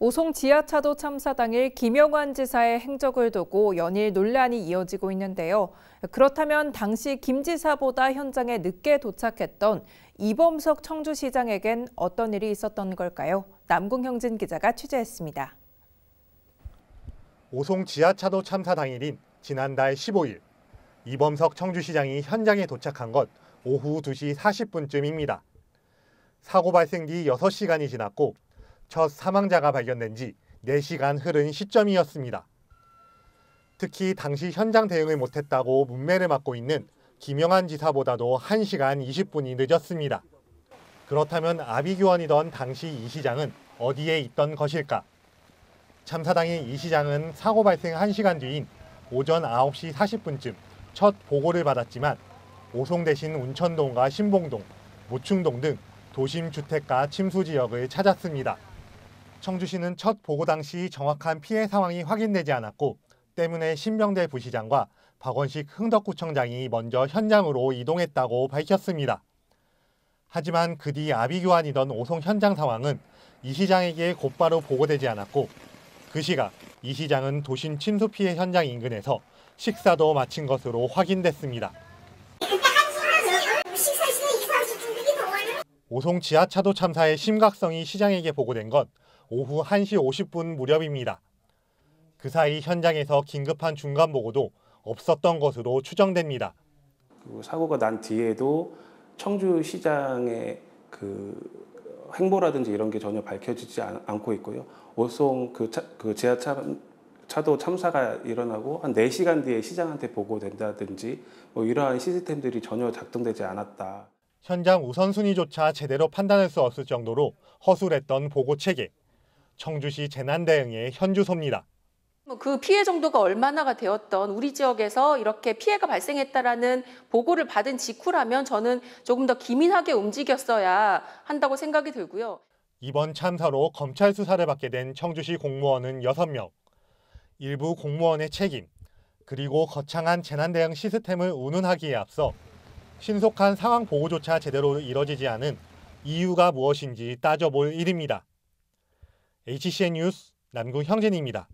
오송 지하차도 참사 당일 김영환 지사의 행적을 두고 연일 논란이 이어지고 있는데요. 그렇다면 당시 김 지사보다 현장에 늦게 도착했던 이범석 청주시장에겐 어떤 일이 있었던 걸까요? 남궁형진 기자가 취재했습니다. 오송 지하차도 참사 당일인 지난달 15일, 이범석 청주시장이 현장에 도착한 것 오후 2시 40분쯤입니다. 사고 발생 뒤 6시간이 지났고 첫 사망자가 발견된 지 4시간 흐른 시점이었습니다. 특히 당시 현장 대응을 못했다고 문매를 맡고 있는 김영환 지사보다도 1시간 20분이 늦었습니다. 그렇다면 아비규환이던 당시 이 시장은 어디에 있던 것일까? 참사 당일 이 시장은 사고 발생 1시간 뒤인 오전 9시 40분쯤 첫 보고를 받았지만 오송 대신 운천동과 신봉동, 모충동 등 도심 주택가 침수 지역을 찾았습니다. 청주시는 첫 보고 당시 정확한 피해 상황이 확인되지 않았고 때문에 신병대 부시장과 박원식 흥덕구청장이 먼저 현장으로 이동했다고 밝혔습니다. 하지만 그 뒤 아비규환이던 오송 현장 상황은 이 시장에게 곧바로 보고되지 않았고 그 시각 이 시장은 도심 침수 피해 현장 인근에서 식사도 마친 것으로 확인됐습니다. 오송 지하차도 참사의 심각성이 시장에게 보고된 것 오후 1시 50분 무렵입니다. 그 사이 현장에서 긴급한 중간 보고도 없었던 것으로 추정됩니다. 사고가 난 뒤에도 청주시장의 행보라든지 이런 게 전혀 밝혀지지 않고 있고요. 오송 지하차도 참사가 일어나고 한 4시간 뒤에 시장한테 보고된다든지 이러한 시스템들이 전혀 작동되지 않았다. 현장 우선순위조차 제대로 판단할 수 없을 정도로 허술했던 보고 체계. 청주시 재난대응의 현주소입니다. 그 피해 정도가 얼마나가 되었던 우리 지역에서 이렇게 피해가 발생했다라는 보고를 받은 직후라면 저는 조금 더 기민하게 움직였어야 한다고 생각이 들고요. 이번 참사로 검찰 수사를 받게 된 청주시 공무원은 6명. 일부 공무원의 책임, 그리고 거창한 재난대응 시스템을 운운하기에 앞서 신속한 상황 보고조차 제대로 이뤄지지 않은 이유가 무엇인지 따져볼 일입니다. HCN 뉴스 남궁형진입니다.